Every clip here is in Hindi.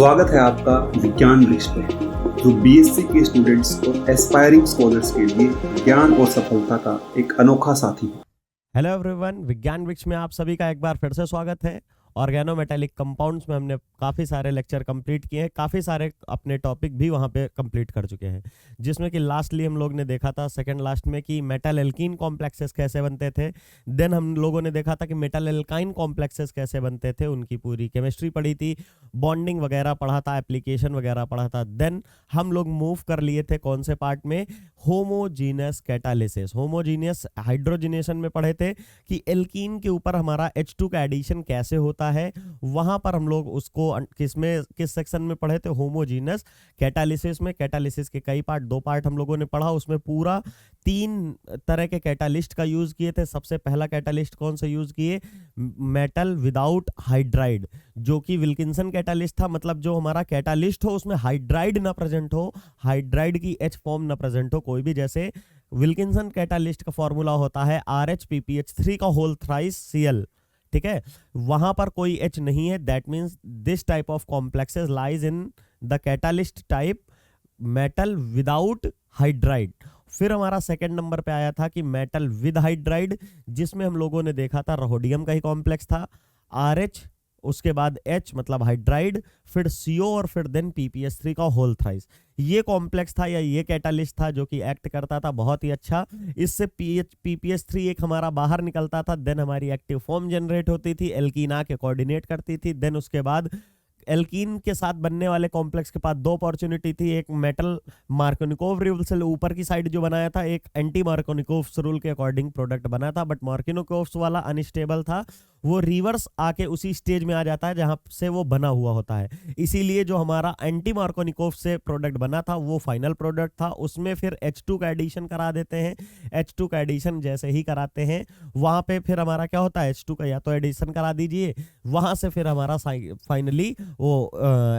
स्वागत है आपका विज्ञान वृक्ष पर, जो बीएससी के स्टूडेंट्स और एस्पायरिंग स्कॉलर्स के लिए ज्ञान और सफलता का एक अनोखा साथी है। हेलो एवरीवन, विज्ञान वृक्ष में आप सभी का एक बार फिर से स्वागत है। ऑर्गेनोमेटेलिक कंपाउंड्स में हमने काफ़ी सारे लेक्चर कंप्लीट किए हैं, काफ़ी सारे अपने टॉपिक भी वहाँ पे कंप्लीट कर चुके हैं, जिसमें कि लास्टली हम लोग ने देखा था सेकंड लास्ट में कि मेटल एल्कीन कॉम्प्लेक्सेस कैसे बनते थे। देन हम लोगों ने देखा था कि मेटल एल्काइन कॉम्प्लेक्सेस कैसे बनते थे, उनकी पूरी केमिस्ट्री पढ़ी थी, बॉन्डिंग वगैरह पढ़ा था, एप्लीकेशन वगैरह पढ़ा था। देन हम लोग मूव कर लिए थे कौन से पार्ट में, होमोजीनियस कैटालिसिस, होमोजीनियस हाइड्रोजिनेशन में पढ़े थे कि एल्कीन के ऊपर हमारा H2 का एडिशन कैसे होता है। वहां पर हम लोग उसको किस सेक्शन में पढ़े थे, होमोजीनियस कैटालिसिस में। कैटालिसिस के कई पार्ट, 2 पार्ट हम लोगों ने पढ़ा, उसमें पूरा 3 तरह के कैटालिस्ट का यूज किए थे। सबसे पहला कैटालिस्ट कौन सा यूज किए, मेटल विदाउट हाइड्राइड, जो कि विल्किंसन कैटालिस्ट था। मतलब जो हमारा कैटालिस्ट हो उसमें हाइड्राइड ना प्रेजेंट हो, हाइड्राइड की H फॉर्म ना प्रेजेंट हो कोई भी। जैसे विल्किंसन कैटालिस्ट का फॉर्मूला होता है RHPPH3 का होल थ्राइस Cl, ठीक है, वहां पर कोई H नहीं है। That means this type of complexes lies in the catalyst type metal without hydride. फिर हमारा सेकंड नंबर पे आया था कि मेटल विद हाइड्राइड, जिसमें हम लोगों ने देखा था रोडियम का ही कॉम्प्लेक्स था, RH, उसके बाद H मतलब हाइड्राइड, फिर CO और फिर देन PPH3 का होल थ्राइस। ये कॉम्प्लेक्स था या ये कैटालिस्ट था जो कि एक्ट करता था बहुत ही अच्छा। इससे PPH3 एक हमारा बाहर निकलता था, देन हमारी एक्टिव फॉर्म जनरेट होती थी, एल्कीन आके कोऑर्डिनेट करती थी। देन उसके बाद एल्कीन के साथ बनने वाले कॉम्प्लेक्स के पास 2 अपॉर्चुनिटी थी, एक मेटल मार्कोनिकोव रूल से ऊपर की साइड जो बनाया था, एक एंटी मार्कोनिकोव रूल के अकॉर्डिंग प्रोडक्ट बना था। बट मार्कोनिकोव वाला अनस्टेबल था, वो रिवर्स आके उसी स्टेज में आ जाता है जहां से वो बना हुआ होता है। इसीलिए जो हमारा एंटी मार्कोनिकोव से प्रोडक्ट बना था वो फाइनल प्रोडक्ट था। उसमें फिर H2 का एडिशन करा देते हैं। H2 का एडिशन जैसे ही कराते हैं वहां पे फिर हमारा क्या होता है, H2 का या तो एडिशन करा दीजिए, वहां से फिर हमारा फाइनली वो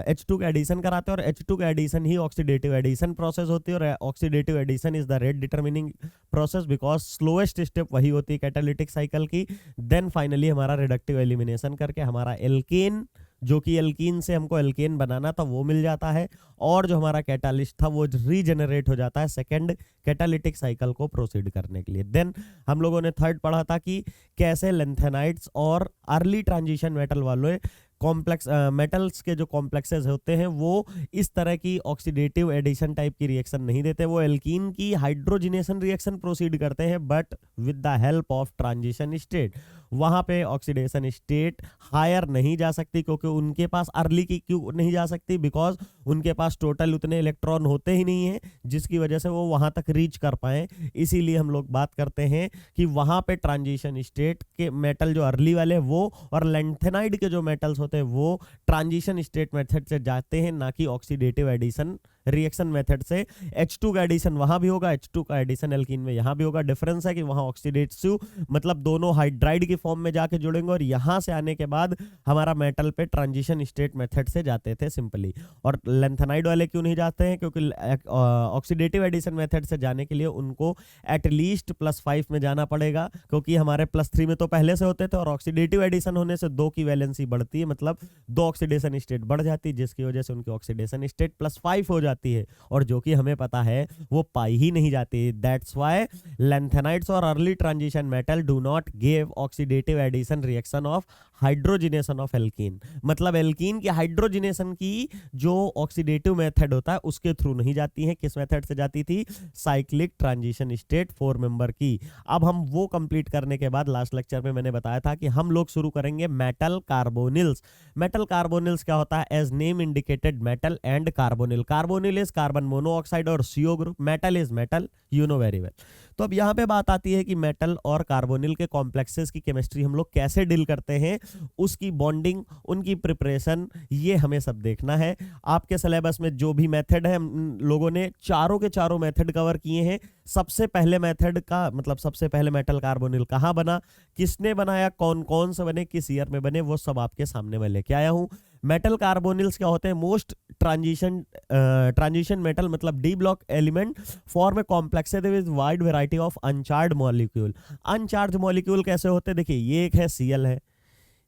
H2 का एडिशन कराते हैं। और H2 का एडिशन ही ऑक्सीडेटिव एडिशन प्रोसेस होती है। और oxidative addition is the rate determining process, because slowest step वही होती है कैटालिटिक साइकिल की। देन फाइनली हमारा रिडक्टिव एलिमिनेशन करके हमारा एल्केन, जो कि एल्कीन से हमको एल्केन बनाना था, वो मिल जाता है। और जो हमारा कैटालिस्ट था वो रीजनरेट हो जाता है सेकंड कैटालिटिक साइकिल को प्रोसीड करने के लिए। देन हम लोगों ने थर्ड पढ़ा था कि कैसे लेंथेनाइड्स और अर्ली ट्रांजिशन मेटल वाले कॉम्प्लेक्स मेटल्स के जो कॉम्प्लेक्सेस होते हैं वो इस तरह की ऑक्सीडेटिव एडिशन टाइप की रिएक्शन नहीं देते, वो एल्कीन की हाइड्रोजिनेशन रिएक्शन प्रोसीड करते हैं, but with the help of transition state. वहां पे ऑक्सीडेशन स्टेट हायर नहीं जा सकती, क्योंकि उनके पास अर्ली की क्यों नहीं जा सकती, बिकॉज उनके पास टोटल उतने इलेक्ट्रॉन होते ही नहीं है जिसकी वजह से वो वहां तक रीच कर पाए। इसीलिए हम लोग बात करते हैं कि वहां पे ट्रांजिशन स्टेट के मेटल जो अर्ली वाले वो, और लेंथेनाइड के जो मेटल्स होते हैं वो ट्रांजिशन स्टेट मेथड से जाते हैं, ना कि ऑक्सीडेटिव एडिशन रिएक्शन मेथड से। H2 का एडिशन वहां भी होगा, H2 का एडिशन एल्कीन में यहां भी होगा। डिफरेंस है कि वहां ऑक्सीडेटिव मतलब दोनों हाइड्राइड की फॉर्म में जाके जुड़ेंगे, और यहां से आने के बाद हमारा मेटल पे ट्रांजिशन स्टेट मेथड से जाते थे सिंपली। और लेंथेनाइड वाले क्यों नहीं जाते हैं, क्योंकि ऑक्सीडेटिव एडिशन मेथड से जाने के लिए उनको एटलीस्ट +5 में जाना पड़ेगा, क्योंकि हमारे +3 में तो पहले से होते थे। और ऑक्सीडेटिव एडिशन होने से 2 की वैलेंसी बढ़ती है, मतलब 2 ऑक्सीडेशन स्टेट बढ़ जाती है, जिसकी वजह से उनकी ऑक्सीडेशन स्टेट +5 हो जाती है, और जो कि हमें पता है वो पाई ही नहीं जाती। दैट्स व्हाई लेंथेनाइड्स और early transition metal do not give oxidative addition reaction of hydrogenation of alkene. मतलब एल्कीन की हाइड्रोजिनेशन की जो ऑक्सीडेटिव मेथड होता है उसके थ्रू नहीं जाती है। किस मेथड से जाती थी, साइक्लिक ट्रांजिशन स्टेट 4 मेंबर की। अब हम वो कंप्लीट करने के बाद लास्ट लेक्चर में मैंने बताया था कि हम लोग शुरू करेंगे मेटल कार्बोनिल्स। मेटल कार्बोनिल्स क्या होता है, as name indicated metal and carbonyl. Carbonyl is carbon monoxide और CO group, metal is metal, you know very well. तो अब यहाँ पे बात आती है कि मेटल और कार्बोनिल के कॉम्प्लेक्सेस की केमिस्ट्री हम लोग कैसे डील करते हैं, उसकी बॉन्डिंग, उनकी प्रिपरेशन, ये हमें सब देखना है। आपके सिलेबस में जो भी मेथड है, हम लोगों ने चारों के चारों मेथड कवर किए हैं। सबसे पहले मेथड का मतलब सबसे पहले मेटल कार्बोनिल कहाँ बना, किसने बनाया, कौन कौन से बने, किस ईयर में बने, वो सब आपके सामने मैं लेके आया हूँ। मेटल कार्बोनिल्स क्या होते हैं, मोस्ट ट्रांजिशन मेटल मतलब D block element form a complex with wide variety of अनचार्ज molecule. अनचार्ज molecule कैसे होते हैं, देखिए ये एक है Cl है,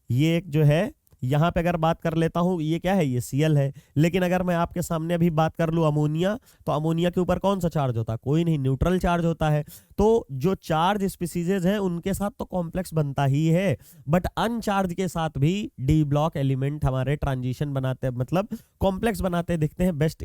ये एक जो है यहाँ पे अगर बात कर लेता हूँ, ये क्या है, ये Cl है। लेकिन अगर मैं आपके सामने अभी बात कर लूँ अमोनिया, तो अमोनिया के ऊपर कौन सा चार्ज होता है, कोई नहीं, न्यूट्रल चार्ज होता है। तो जो चार्ज स्पीसीजेज हैं उनके साथ तो कॉम्प्लेक्स बनता ही है, बट अनचार्ज के साथ भी डी ब्लॉक एलिमेंट हमारे ट्रांजिशन बनाते, मतलब कॉम्प्लेक्स बनाते दिखते हैं। बेस्ट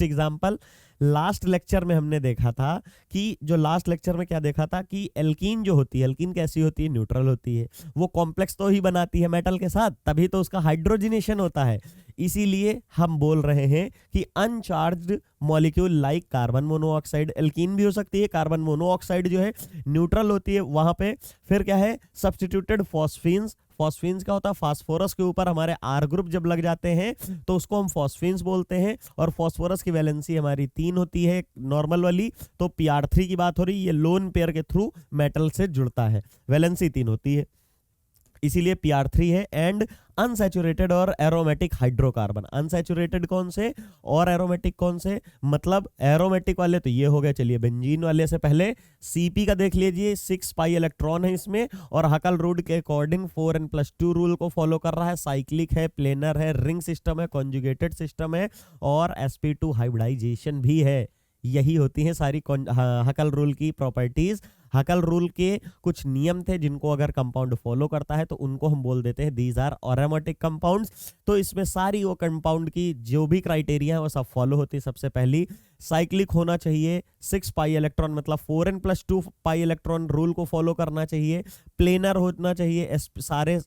एग्जाम्पल लास्ट लेक्चर में हमने देखा था कि जो लास्ट लेक्चर में क्या देखा था कि एल्कीन जो होती है, एल्कीन कैसी होती है, न्यूट्रल होती है। वो कॉम्प्लेक्स तो ही बनाती है मेटल के साथ, तभी तो उसका हाइड्रोजनेशन होता है। इसीलिए हम बोल रहे हैं कि uncharged molecule like carbon monoxide, alkene भी हो सकती है, कार्बन मोनोऑक्साइड जो है न्यूट्रल होती है वहां पे। फिर क्या है, सब्स्टिट्यूटेड फॉस्फीन्स, फॉस्फीन्स क्या होता है, फास्फोरस के ऊपर हमारे आर ग्रुप जब लग जाते हैं तो उसको हम फॉस्फीन्स बोलते हैं। और फॉस्फोरस की वैलेंसी हमारी 3 होती है नॉर्मल वाली, तो Pr3 की बात हो रही है, ये लोन पेयर के थ्रू मेटल से जुड़ता है, वैलेंसी 3 होती है, इसीलिए Pr3 है। एंड अनसैचुरेटेड और एरोमेटिक हाइड्रोकार्बन, अनसैचुरेटेड कौन से और एरोमेटिक कौन से, मतलब एरोमेटिक वाले तो ये हो गए, चलिए बेंजीन वाले से पहले Cp का देख लीजिए, 6 पाई इलेक्ट्रॉन है इसमें, और हकल रूल के अकॉर्डिंग 4n+2 रूल को फॉलो कर रहा है, साइक्लिक है, प्लेनर है, रिंग सिस्टम है, कॉन्जुगेटेड सिस्टम है, और sp2 हाइब्रिडाइजेशन भी है। यही होती हैं सारी हकल रूल की प्रॉपर्टीज। हकल रूल के कुछ नियम थे जिनको अगर कंपाउंड फॉलो करता है तो उनको हम बोल देते हैं दीज आर एरोमेटिक कंपाउंड्स। तो इसमें सारी वो कंपाउंड की जो भी क्राइटेरिया है वो सब फॉलो होती है। सबसे पहली साइक्लिक होना चाहिए, 6 पाई इलेक्ट्रॉन मतलब 4n+2 पाई इलेक्ट्रॉन रूल को फॉलो करना चाहिए, प्लेनर होना चाहिए, सारे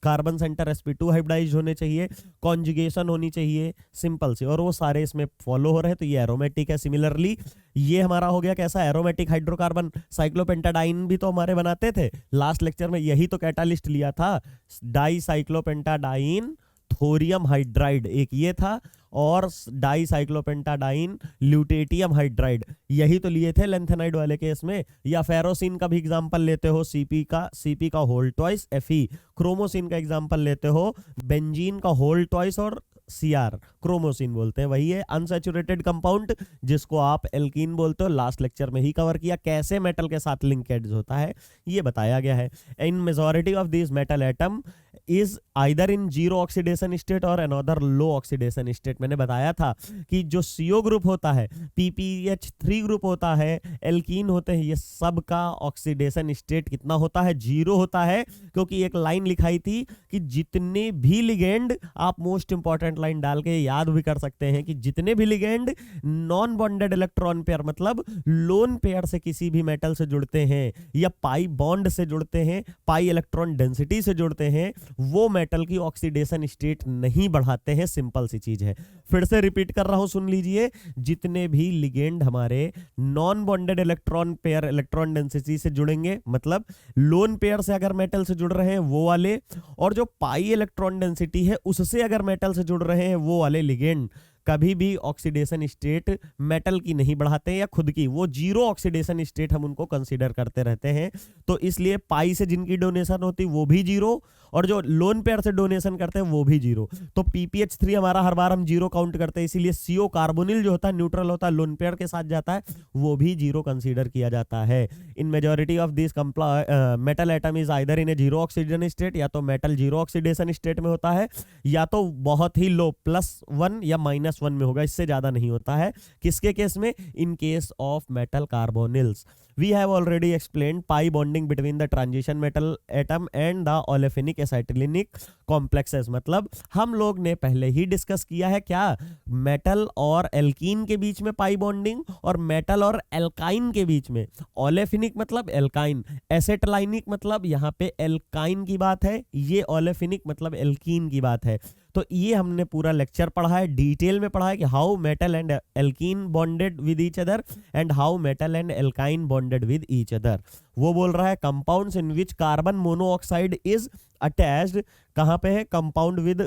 कार्बन सेंटर sp2 हाइब्रिडाइज होने चाहिए, कॉन्जुगेशन होनी चाहिए, सिंपल सी, और वो सारे इसमें फॉलो हो रहे हैं तो ये एरोमेटिक है। सिमिलरली ये हमारा हो गया कैसा, एरोमेटिक हाइड्रोकार्बन। साइक्लोपेंटाडाइन भी तो हमारे बनाते थे, लास्ट लेक्चर में यही तो कैटालिस्ट लिया था, डाई साइक्लोपेंटाडाइन थोरियम हाइड्राइड एक ये था, और डाई साइक्लोपेंटाडाइन ल्यूटेटियम हाइड्राइड, यही तो लिए थे लेंथेनाइड वाले केस में। या फेरोसिन का भी एग्जांपल लेते हो, सीपी का होल ट्वाइस Fe, क्रोमोसिन का एग्जांपल लेते हो, बेंजीन का होल ट्वाइस और Cr क्रोमोसिन बोलते हैं, वही है अनसैचुरेटेड कंपाउंड जिसको आप एल्कीन बोलते हो। लास्ट लेक्चर में ही कवर किया कैसे मेटल के साथ लिंकेज होता है, ये बताया गया है। इन majority of this metal atom is either in zero oxidation state और अनदर लो ऑक्सीडेशन स्टेट। मैंने बताया था कि जो CO ग्रुप होता है, PPH3 ग्रुप होता है, एल्कीन होते हैं, ये सब का ऑक्सीडेशन स्टेट कितना होता है, 0 होता है। क्योंकि एक लाइन लिखाई थी कि जितने भी लिगेंड, आप मोस्ट इंपॉर्टेंट लाइन डाल के याद भी कर सकते हैं कि जितने भी ligand non bonded electron pair मतलब लोन पेयर से किसी भी मेटल से जुड़ते हैं या पाई बॉन्ड से जुड़ते हैं, पाई इलेक्ट्रॉन डेंसिटी से जुड़ते हैं, वो मेटल की ऑक्सीडेशन स्टेट नहीं बढ़ाते हैं। सिंपल सी चीज है, फिर से रिपीट कर रहा हूं, सुन लीजिए। जितने भी लिगेंड हमारे non bonded electron pair electron density से जुड़ेंगे, मतलब लोन पेयर से अगर मेटल से जुड़ रहे हैं वो वाले, और जो पाई इलेक्ट्रॉन डेंसिटी है उससे अगर मेटल से जुड़ रहे हैं वो वाले लिगेंड, कभी भी ऑक्सीडेशन स्टेट मेटल की नहीं बढ़ाते हैं या खुद की, वो जीरो ऑक्सीडेशन स्टेट हम उनको कंसीडर करते रहते हैं। तो इसलिए पाई से जिनकी डोनेशन होती वो भी जीरो, और जो लोन पेयर से डोनेशन करते हैं वो भी जीरो। तो PPH3 हमारा हर बार हम जीरो काउंट करते हैं, इसीलिए CO कार्बोनिल जो होता है न्यूट्रल होता है, लोन पेयर के साथ जाता है, वो भी जीरो कंसीडर किया जाता है। इन majority of this metal atom is either in A zero oxygen state, या तो मेटल जीरो ऑक्सीडेशन स्टेट में होता है, या तो बहुत ही लो +1 या -1 में होगा, इससे ज्यादा नहीं होता है। किसके केस में, in case of metal carbonyls. We have already explained pi bonding between the transition metal atom and the olefinic acetylenic complexes। मतलब हम लोग ने पहले ही डिस्कस किया है क्या, मेटल और एल्कीन के बीच में पाई बॉन्डिंग, और मेटल और एल्काइन के बीच में। ओलेफिनिक मतलब एल्काइन, एसेटलाइनिक मतलब यहाँ पे एल्काइन की बात है, ये ओलेफिनिक मतलब एल्कीन की बात है। तो ये हमने पूरा लेक्चर पढ़ा है, डिटेल में पढ़ा है कि how metal and alkene bonded with each other and how metal and alkyne bonded with each other. वो बोल रहा है compounds in which carbon monoxide is attached, कहां पे है, compound with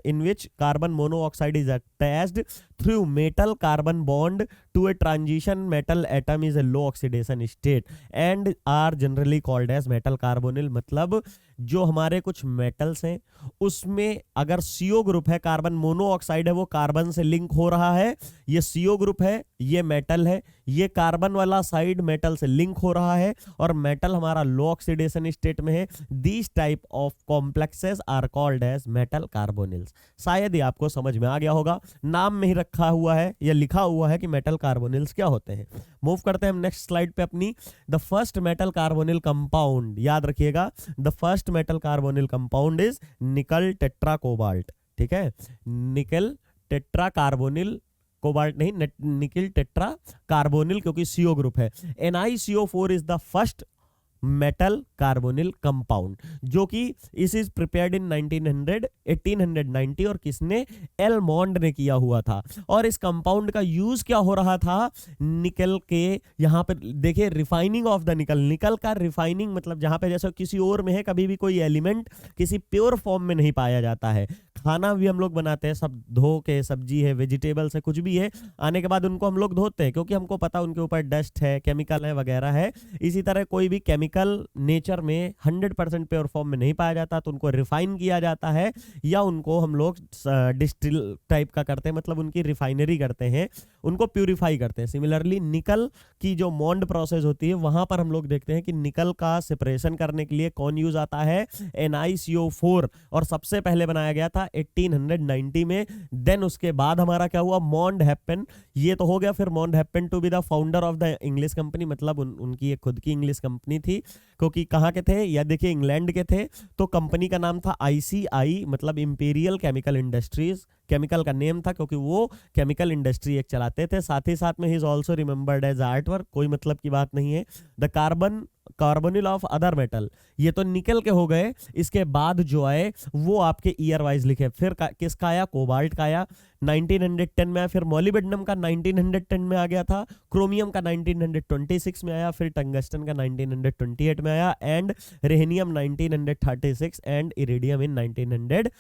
in which carbon monoxide is attached through metal carbon bond to a transition metal atom is a low oxidation state and are generally called as metal carbonyl. मतलब जो हमारे कुछ मेटल्स हैं उसमें अगर CO ग्रुप है, कार्बन मोनोऑक्साइड है, वो कार्बन से लिंक हो रहा है, ये CO ग्रुप है, ये मेटल है, ये कार्बन वाला साइड मेटल से लिंक हो रहा है और मेटल हमारा लो ऑक्सीडेशन स्टेट में है। These type of complexes are called as metal carbonyls. शायद ये आपको समझ में आ गया होगा, नाम में ही रखा हुआ है या लिखा हुआ है कि मेटल कार्बोनिल्स क्या होते हैं। मूव करते हैं हम नेक्स्ट स्लाइड पे अपनी। The first metal carbonyl compound, याद रखिएगा, the first metal carbonyl compound is निकल टेट्रा कोबाल्ट। ठीक है, निकल टेट्रा कार्बोनिल, कोबाल्ट नहीं, निकल टेट्रा कार्बोनिल, क्योंकि CO ग्रुप है। NiCO4 is the first metal carbonyl compound, जो कि इस इज प्रिपेयर्ड इन 1890 और किसने, एलमोंड ने किया हुआ था। और इस कंपाउंड का यूज क्या हो रहा था, निकल के, यहाँ पे देखिए रिफाइनिंग ऑफ द निकल, निकल का रिफाइनिंग मतलब जहां पे जैसे किसी और में है, कभी भी कोई एलिमेंट किसी प्योर फॉर्म में नहीं पाया जाता है। खाना भी हम लोग बनाते हैं, सब धो के, सब्जी है, वेजिटेबल्स है, कुछ भी है, आने के बाद उनको हम लोग धोते हैं क्योंकि हमको पता उनके ऊपर डस्ट है, केमिकल है वगैरह है। इसी तरह कोई भी केमिकल नेचर में 100% प्योर फॉर्म में नहीं पाया जाता, तो उनको रिफाइन किया जाता है या उनको हम लोग डिस्टिल टाइप का करते हैं, मतलब उनकी रिफाइनरी करते हैं, उनको प्यूरिफाई करते हैं। सिमिलरली निकल की जो मॉन्ड प्रोसेस होती है, वहां पर हम लोग देखते हैं कि निकल का सेपरेशन करने के लिए कौन यूज आता है, NiCO4, और सबसे पहले बनाया गया था 1890 में। देन उसके बाद हमारा क्या हुआ, मॉन्ड हैप्पन, ये तो हो गया। फिर Mond happen to be the founder of the English company, मतलब उनकी एक खुद की इंग्लिश कंपनी थी, क्योंकि कहाँ के थे, या देखिए इंग्लैंड के थे, तो कंपनी का नाम था ICI, मतलब इंपीरियल केमिकल इंडस्ट्रीज, केमिकल का नेम था क्योंकि वो केमिकल इंडस्ट्री एक चलाते थे। साथ ही साथ में ही is also remembered as artwork, कोई मतलब की बात नहीं है। The carbonyl of other metal, ये तो निकल के हो गए, इसके बाद जो आए वो आपके ईयर वाइज लिखे। फिर किसका आया, कोबाल्ट का आया 1910 में आया, फिर मॉलिब्डेनम का 1910 में आ गया था, क्रोमियम का 1926 में आया, फिर टंगस्टन का 1928 में आया, एंड रेहनियम 1936 एंड इरिडियम इन 1940।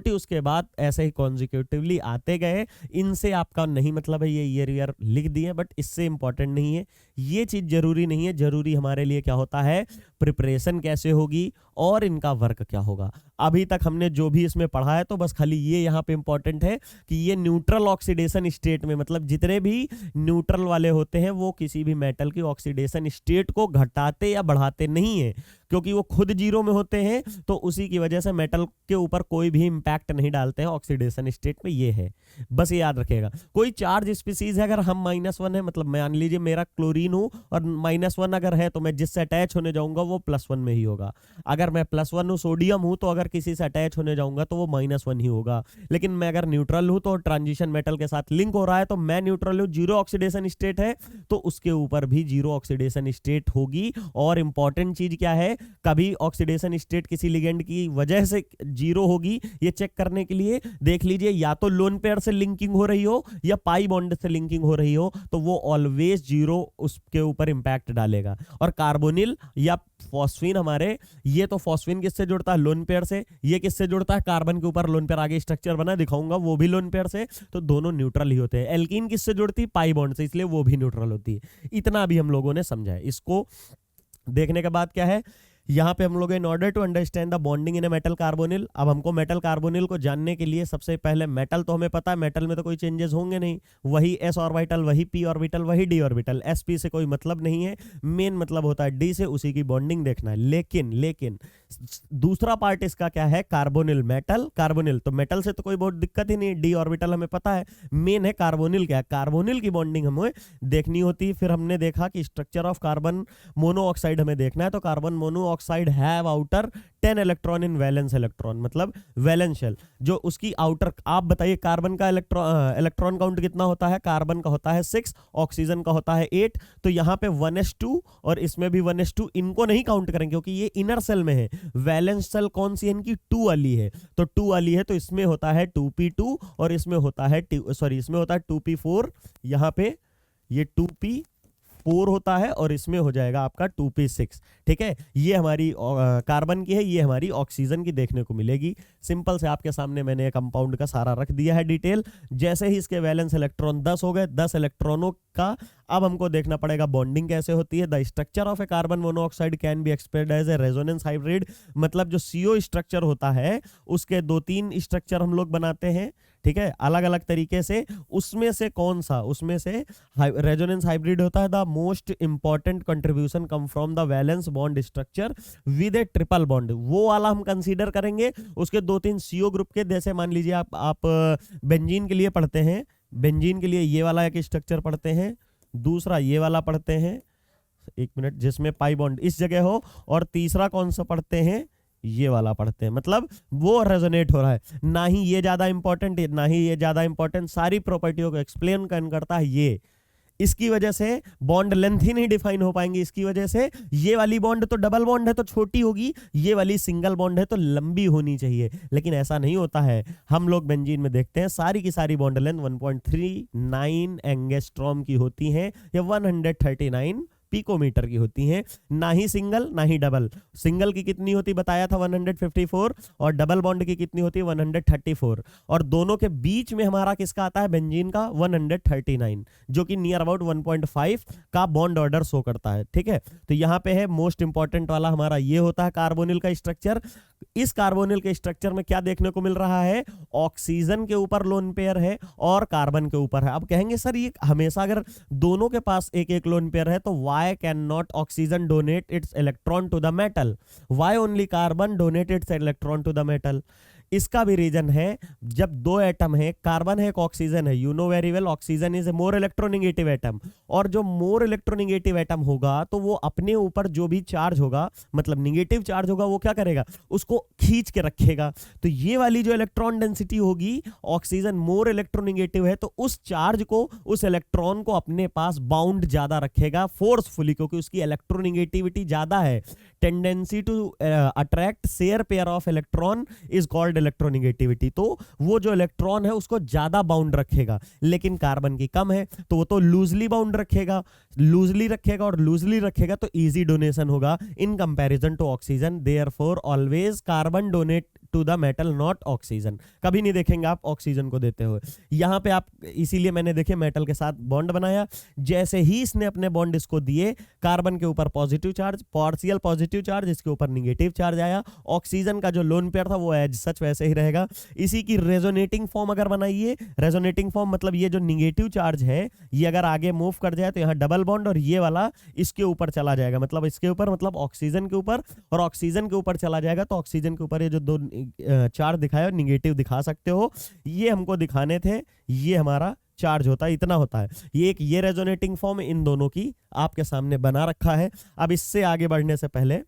उसके बाद ऐसे ही कॉन्जिक्यूटिवली आते गए। इनसे आपका नहीं मतलब है, ये ईयर लिख दिए, बट इससे इंपॉर्टेंट नहीं है, ये चीज जरूरी नहीं है। जरूरी हमारे लिए क्या होता है, प्रिपरेशन कैसे होगी और इनका वर्क क्या होगा। अभी तक हमने जो भी इसमें पढ़ा है, तो बस खाली ये यहाँ पे इंपॉर्टेंट है कि ये न्यूट्रल ऑक्सीडेशन स्टेट में, मतलब जितने भी न्यूट्रल वाले होते हैं वो किसी भी मेटल की ऑक्सीडेशन स्टेट को घटाते या बढ़ाते नहीं है, क्योंकि वो खुद जीरो में होते हैं, तो उसी की वजह से मेटल के ऊपर कोई भी इंपैक्ट नहीं डालते हैं ऑक्सीडेशन स्टेट में। ये है, बस ये याद रखिएगा। कोई चार्ज स्पीसीज है, अगर हम -1 है, मतलब मान लीजिए मेरा क्लोरीन हूं और -1 अगर है, तो मैं जिससे अटैच होने जाऊंगा वो +1 में ही होगा। अगर मैं +1 हूं, सोडियम हूं, तो अगर किसी से अटैच होने जाऊंगा तो वो -1 ही होगा। लेकिन मैं अगर न्यूट्रल हूं, तो ट्रांजिशन मेटल के साथ लिंक हो रहा है, तो मैं न्यूट्रल हूं, जीरो ऑक्सीडेशन स्टेट है, तो उसके ऊपर भी जीरो ऑक्सीडेशन स्टेट होगी। और इंपॉर्टेंट चीज क्या है, कभी ऑक्सीडेशन स्टेट किसी लिगेंड की वजह से जीरो होगी, ये चेक करने के लिए देख लीजिए, या तो लोन पेयर से लिंकिंग हो रही हो या पाई बॉन्ड से लिंकिंग हो रही हो, तो वो ऑलवेज जीरो उसके ऊपर इंपैक्ट डालेगा। और कार्बोनिल या फॉस्फीन हमारे, ये तो फॉस्फीन किससे जुड़ता है, लोन पेयर से, ये किससे जुड़ता है, कार्बन के ऊपर लोन पेयर, आगे स्ट्रक्चर बना दिखाऊंगा, वो भी लोन पेयर से, तो दोनों न्यूट्रल ही होते हैं। एल्कीन किससे जुड़ती है, पाई बॉन्ड से, इसलिए वो भी न्यूट्रल होती है। इतना भी हम लोगों ने समझा है। इसको देखने के बाद क्या है, यहाँ पे हम लोग in order to understand the bonding in a metal carbonyl, अब हमको मेटल कार्बोनिल को जानने के लिए सबसे पहले मेटल तो हमें पता है, मेटल में तो कोई चेंजेस होंगे नहीं, वही s ऑर्बिटल, वही p ऑर्बिटल, वही d ऑर्बिटल, sp से कोई मतलब नहीं है, मेन मतलब होता है d से, उसी की बॉन्डिंग देखना है। लेकिन दूसरा पार्ट इसका क्या है, कार्बोनिल, मेटल कार्बोनिल, तो मेटल से तो कोई बहुत दिक्कत ही नहीं, डी ऑर्बिटल हमें पता है, मेन है कार्बोनिल। क्या है, कार्बोनिल की बॉन्डिंग हमें देखनी होती है। फिर हमने देखा कि स्ट्रक्चर ऑफ कार्बन मोनोऑक्साइड हमें देखना है, तो carbon monoxide have outer 10 electron in valence electron, मतलब वैलेंस शेल, जो उसकी आउटर, आप बताइए कार्बन का इलेक्ट्रॉन काउंट कितना होता है, कार्बन का होता है 6, ऑक्सीजन का होता है 8, तो यहाँ पे 1s2 और इसमें भी 1s2, इनको नहीं काउंट करेंगे क्योंकि ये इनर सेल में है। वैलेंस सेल कौन सी है इनकी, 2 वाली है, तो 2 वाली है, तो इसमें होता है 2p2 और इसमें होता है इसमें होता है 2p4, यहाँ पे ये 2p4 होता है और इसमें हो जाएगा आपका 2p6। ठीक है, ये हमारी कार्बन की है, ये हमारी ऑक्सीजन की देखने को मिलेगी। सिंपल से आपके सामने मैंने कंपाउंड का सारा रख दिया है डिटेल। जैसे ही इसके वैलेंस इलेक्ट्रॉन 10 हो गए, 10 इलेक्ट्रॉनों का अब हमको देखना पड़ेगा बॉन्डिंग कैसे होती है। The structure of a carbon monoxide can be expressed as a resonance hybrid, मतलब जो CO स्ट्रक्चर होता है उसके 2-3 स्ट्रक्चर हम लोग बनाते हैं। ठीक है, अलग अलग तरीके से। उसमें से कौन सा, उसमें से रेजोनेंस हाइब्रिड होता है the most important contribution come from the valence bond structure with A triple bond, वो वाला हम कंसीडर करेंगे। उसके 2-3 CO ग्रुप के, जैसे मान लीजिए आप बेंजीन के लिए पढ़ते हैं, बेंजीन के लिए ये वाला एक स्ट्रक्चर पढ़ते हैं, दूसरा ये वाला पढ़ते हैं, एक मिनट, जिसमें पाई बॉन्ड इस जगह हो, और तीसरा कौन सा पढ़ते हैं, ये वाला पढ़ते हैं। मतलब वो रेजोनेट हो रहा है, ना ही ये ज्यादा इंपॉर्टेंट ना ही ये ज्यादा इंपॉर्टेंट, सारी प्रॉपर्टियों को एक्सप्लेन करता है ये। इसकी वजह से बॉन्ड लेंथ ही नहीं डिफाइन हो पाएंगी, इसकी वजह से ये वाली बॉन्ड तो डबल बॉन्ड है तो छोटी होगी, ये वाली सिंगल बॉन्ड है तो लंबी होनी चाहिए, लेकिन ऐसा नहीं होता है। हम लोग बेंजीन में देखते हैं सारी की सारी बॉन्ड लेंथ 1.39 एंगस्ट्रॉम की होती हैं या 139 पिकोमीटर की होती हैं, ना ही सिंगल ना ही डबल। सिंगल की कितनी होती बताया था 154, और डबल बॉन्ड की कितनी होती है 134, और दोनों के बीच में हमारा किसका आता है, बेंजीन का 139, जो कि नियर अबाउट 1.5 का बॉन्ड ऑर्डर शो करता है। ठीक है, तो यहाँ पे है मोस्ट इंपॉर्टेंट वाला हमारा ये होता है कार्बोनिल का स्ट्रक्चर। इस कार्बोनिल के स्ट्रक्चर में क्या देखने को मिल रहा है, ऑक्सीजन के ऊपर लोन पेयर है और कार्बन के ऊपर है। अब कहेंगे सर ये हमेशा अगर दोनों के पास एक एक लोन पेयर है तो why cannot oxygen donate its electron to the metal, why only carbon donate its electron to the metal? इसका भी रीजन है, जब दो एटम है, कार्बन है एक ऑक्सीजन है, you know very well oxygen is a more electronegative atom, और जो मोर इलेक्ट्रोनेगेटिव एटम होगा तो वो अपने ऊपर जो भी चार्ज होगा, मतलब निगेटिव चार्ज होगा, वो क्या करेगा, उसको खींच के रखेगा। तो ये वाली जो इलेक्ट्रॉन डेंसिटी होगी, ऑक्सीजन मोर इलेक्ट्रोनेगेटिव है तो उस चार्ज को, उस इलेक्ट्रॉन को अपने पास बाउंड ज्यादा रखेगा फोर्सफुली, क्योंकि उसकी इलेक्ट्रोनेगेटिविटी ज्यादा है। Tendency to attract share pair of electron is called electronegativity. तो वो जो इलेक्ट्रॉन है उसको ज्यादा बाउंड रखेगा, लेकिन कार्बन की कम है तो वो तो लूजली बाउंड रखेगा, लूजली रखेगा, और लूजली रखेगा तो इजी डोनेशन होगा in comparison to oxygen. Therefore always carbon donate to the metal not oxygen, कभी नहीं देखेंगे आप ऑक्सीजन को देते हुए। यहां पे आप, इसीलिए मैंने देखे मेटल के साथ बॉन्ड बनाया, जैसे ही इसने अपने बॉन्ड इसको दिए, कार्बन के ऊपर positive charge, partial positive charge, इसके ऊपर निगेटिव चार्ज आया। ऑक्सीजन का जो लोन पेयर था वो एज सच वैसे ही रहेगा। इसी की रेजोनेटिंग फॉर्म अगर बनाइए, रेजोनेटिंग फॉर्म मतलब ये जो निगेटिव चार्ज है ये अगर आगे मूव कर जाए तो यहाँ डबल बॉन्ड, और ये वाला इसके ऊपर चला जाएगा, मतलब इसके ऊपर, मतलब ऑक्सीजन के ऊपर, और ऑक्सीजन के ऊपर चला जाएगा तो ऑक्सीजन के ऊपर ये जो दो चार्ज दिखाया निगेटिव दिखा सकते हो, ये हमको दिखाने थे, ये हमारा चार्ज होता है, इतना होता है। ये एक ये रेजोनेटिंग फॉर्म इन दोनों की आपके सामने बना रखा है। अब इससे आगे बढ़ने से पहले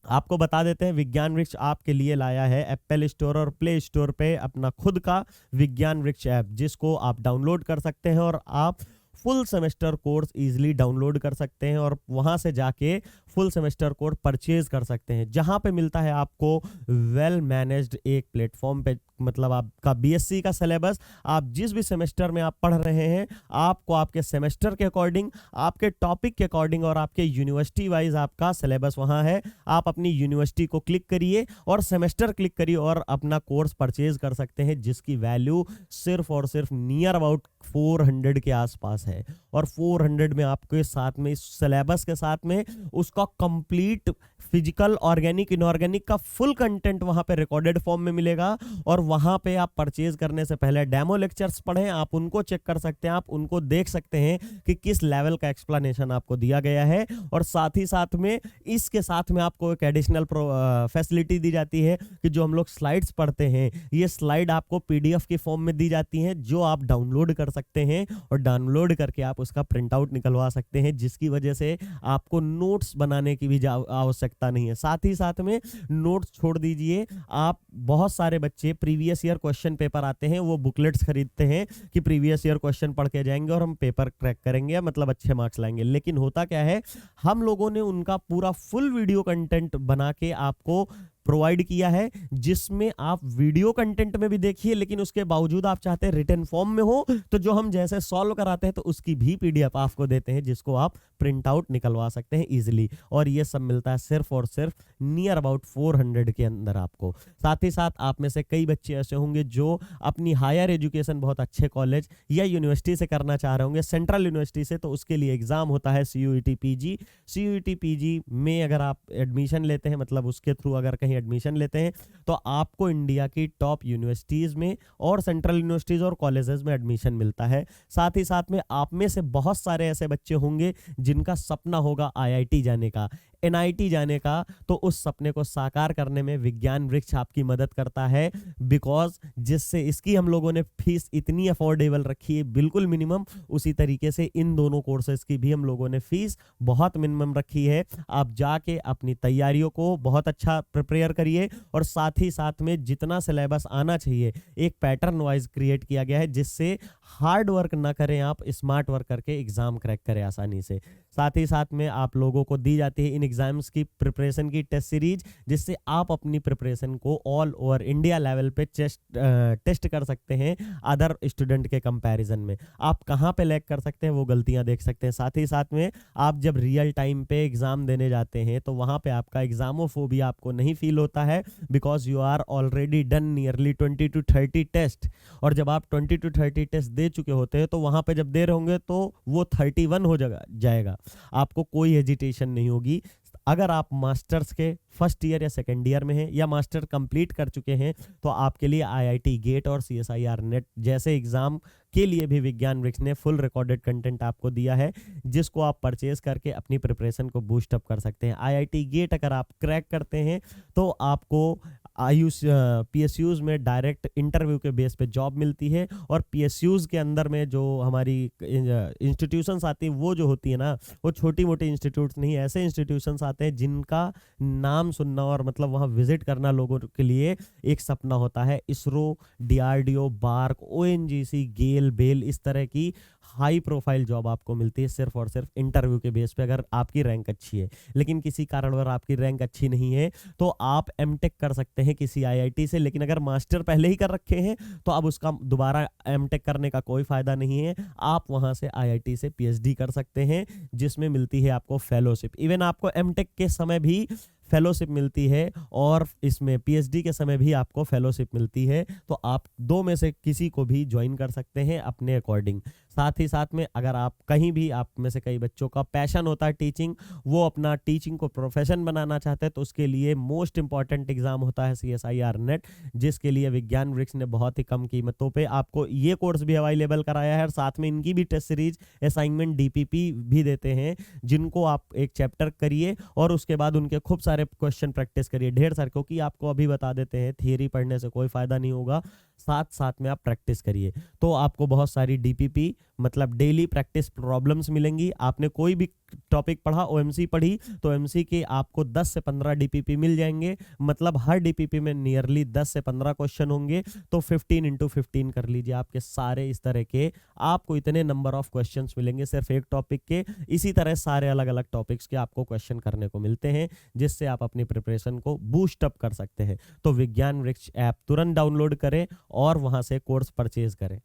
आपको बता देते हैं, विज्ञान वृक्ष आपके लिए लाया है एप्पल स्टोर और प्ले स्टोर पे अपना खुद का विज्ञान वृक्ष ऐप, जिसको आप डाउनलोड कर सकते हैं और आप full semester course easily download कर सकते हैं और वहां से जाके फुल सेमेस्टर कोर्स परचेज कर सकते हैं, जहां पे मिलता है आपको वेल मैनेज्ड एक प्लेटफॉर्म पे, मतलब आपका बीएससी का सिलेबस, आप जिस भी सेमेस्टर में आप पढ़ रहे हैं, आपको आपके सेमेस्टर के अकॉर्डिंग, आपके टॉपिक के अकॉर्डिंग और आपके यूनिवर्सिटी वाइज आपका सिलेबस वहां है। आप अपनी यूनिवर्सिटी को क्लिक करिए और सेमेस्टर क्लिक करिए और अपना कोर्स परचेज कर सकते हैं, जिसकी वैल्यू सिर्फ और सिर्फ नियर अबाउट 400 के आसपास है। और 400 में आपके साथ में, इस सिलेबस के साथ में, उसका कंप्लीट फिजिकल, ऑर्गेनिक, इनऑर्गेनिक का फुल कंटेंट वहां पे रिकॉर्डेड फॉर्म में मिलेगा। और वहां पे आप परचेज करने से पहले डेमो लेक्चर्स पढ़ें, आप उनको चेक कर सकते हैं, आप उनको देख सकते हैं कि किस लेवल का एक्सप्लेनेशन आपको दिया गया है। और साथ ही साथ में इसके साथ में आपको एक एडिशनल फैसिलिटी दी जाती है कि जो हम लोग स्लाइड्स पढ़ते हैं, ये स्लाइड आपको पीडीएफ के फॉर्म में दी जाती हैं, जो आप डाउनलोड कर सकते हैं और डाउनलोड करके आप उसका प्रिंट आउट निकलवा सकते हैं, जिसकी वजह से आपको नोट्स बनाने की भी आवश्यकता नहीं है। साथ ही साथ में नोट्स छोड़ दीजिए, आप, बहुत सारे बच्चे प्रीवियस ईयर क्वेश्चन पेपर आते हैं, वो बुकलेट्स खरीदते हैं कि प्रीवियस ईयर क्वेश्चन पढ़ के जाएंगे और हम पेपर क्रैक करेंगे, मतलब अच्छे मार्क्स लाएंगे। लेकिन होता क्या है, हम लोगों ने उनका पूरा फुल वीडियो कंटेंट बना के आपको प्रोवाइड किया है, जिसमें आप वीडियो कंटेंट में भी देखिए, लेकिन उसके बावजूद आप चाहते हैं रिटन फॉर्म में हो, तो जो हम जैसे सॉल्व कराते हैं तो उसकी भी पीडीएफ आपको देते हैं, जिसको आप प्रिंट आउट निकलवा सकते हैं इजीली। और ये सब मिलता है सिर्फ और सिर्फ नियर अबाउट 400 के अंदर आपको। साथ ही साथ आप में से कई बच्चे ऐसे होंगे जो अपनी हायर एजुकेशन बहुत अच्छे कॉलेज या यूनिवर्सिटी से करना चाह रहे होंगे, सेंट्रल यूनिवर्सिटी से, तो उसके लिए एग्जाम होता है CUET PG। CUET PG में अगर आप एडमिशन लेते हैं, मतलब उसके थ्रू अगर कहीं एडमिशन लेते हैं तो आपको इंडिया की टॉप यूनिवर्सिटीज़ में और सेंट्रल यूनिवर्सिटीज़ और कॉलेजेस में एडमिशन मिलता है। साथ ही साथ में आप में से बहुत सारे ऐसे बच्चे होंगे जिनका सपना होगा आईआईटी जाने का, एनआईटी जाने का, तो उस सपने को साकार करने में विज्ञान वृक्ष आपकी मदद करता है। बिकॉज जिससे इसकी हम लोगों ने फीस इतनी अफोर्डेबल रखी है, बिल्कुल मिनिमम, उसी तरीके से इन दोनों कोर्सेज की भी हम लोगों ने फीस बहुत मिनिमम रखी है। आप जाके अपनी तैयारियों को बहुत अच्छा प्रिपेयर करिए और साथ ही साथ में जितना सिलेबस आना चाहिए एक पैटर्न वाइज क्रिएट किया गया है, जिससे हार्ड वर्क ना करें, आप स्मार्ट वर्क करके एग्जाम क्रैक करें आसानी से। साथ ही साथ में आप लोगों को दी जाती है इन एग्जाम्स की प्रिपरेशन की टेस्ट सीरीज, जिससे आप अपनी प्रिपरेशन को ऑल ओवर इंडिया लेवल पे टेस्ट कर सकते हैं अदर स्टूडेंट के कंपैरिजन में। आप कहाँ पे लैग कर सकते हैं वो गलतियां देख सकते हैं। साथ ही साथ में आप जब रियल टाइम पे एग्जाम देने जाते हैं तो वहाँ पे आपका एग्जामोफोबिया आपको नहीं फील होता है, because you are already done nearly 20 to 30 test. और जब आप 20 to 30 टेस्ट दे चुके होते हैं तो वहाँ पे जब दे रहे होंगे तो वो 31 हो जाएगा, आपको कोई हेजिटेशन नहीं होगी। अगर आप मास्टर्स के फर्स्ट ईयर या सेकेंड ईयर में हैं या मास्टर कंप्लीट कर चुके हैं तो आपके लिए आईआईटी गेट और सीएसआईआर नेट जैसे एग्जाम के लिए भी विज्ञान वृक्ष ने फुल रिकॉर्डेड कंटेंट आपको दिया है, जिसको आप परचेज करके अपनी प्रिपरेशन को बूस्ट अप कर सकते हैं। आईआईटी गेट अगर आप क्रैक करते हैं तो आपको पीएसयूज में डायरेक्ट इंटरव्यू के बेस पे जॉब मिलती है, और पीएसयूज के अंदर में जो हमारी इंस्टीट्यूशंस आती हैं वो जो होती है ना, वो छोटी मोटी इंस्टीट्यूट्स नहीं, ऐसे इंस्टीट्यूशंस आते हैं जिनका नाम सुनना और मतलब वहाँ विजिट करना लोगों के लिए एक सपना होता है। इसरो, डीआरडीओ, बार्क, ओएनजीसी, गेल, बेल, इस तरह की हाई प्रोफाइल जॉब आपको मिलती है सिर्फ और सिर्फ इंटरव्यू के बेस पे अगर आपकी रैंक अच्छी है। लेकिन किसी कारणवश आपकी रैंक अच्छी नहीं है तो आप एमटेक कर सकते हैं किसी आईआईटी से, लेकिन अगर मास्टर पहले ही कर रखे हैं तो अब उसका दोबारा एमटेक करने का कोई फायदा नहीं है। आप वहां से आईआईटी से पीएचडी कर सकते हैं, जिसमें मिलती है आपको फेलोशिप। इवन आपको एमटेक के समय भी फेलोशिप मिलती है और इसमें पीएचडी के समय भी आपको फेलोशिप मिलती है, तो आप दो में से किसी को भी ज्वाइन कर सकते हैं अपने अकॉर्डिंग। साथ ही साथ में अगर आप कहीं भी, आप में से कई बच्चों का पैशन होता है टीचिंग, वो अपना टीचिंग को प्रोफेशन बनाना चाहते हैं, तो उसके लिए मोस्ट इंपॉर्टेंट एग्जाम होता है सीएसआईआर नेट, जिसके लिए विज्ञान वृक्ष ने बहुत ही कम कीमतों पे आपको ये कोर्स भी अवेलेबल कराया है, और साथ में इनकी भी टेस्ट सीरीज असाइनमेंट डीपीपी भी देते हैं, जिनको आप एक चैप्टर करिए और उसके बाद उनके खूब सारे क्वेश्चन प्रैक्टिस करिए, ढेर सारे, क्योंकि आपको अभी बता देते हैं थियरी पढ़ने से कोई फायदा नहीं होगा, साथ साथ में आप प्रैक्टिस करिए तो आपको बहुत सारी डीपीपी मतलब डेली प्रैक्टिस प्रॉब्लम्स मिलेंगी। आपने कोई भी टॉपिक पढ़ा, ओएमसी पढ़ी, तो ओएमसी के आपको 10 से 15 डीपीपी मिल जाएंगे, मतलब हर डीपीपी में नियरली 10 से 15 क्वेश्चन होंगे, तो 15 into 15 कर लीजिए आपके सारे इस तरह के, आपको इतने नंबर ऑफ क्वेश्चंस मिलेंगे सिर्फ एक टॉपिक के। इसी तरह सारे अलग अलग टॉपिक्स के आपको क्वेश्चन करने को मिलते हैं, जिससे आप अपनी प्रिपरेशन को बूस्ट अप कर सकते हैं। तो विज्ञान वृक्ष ऐप तुरंत डाउनलोड करें और वहां से कोर्स परचेज करें।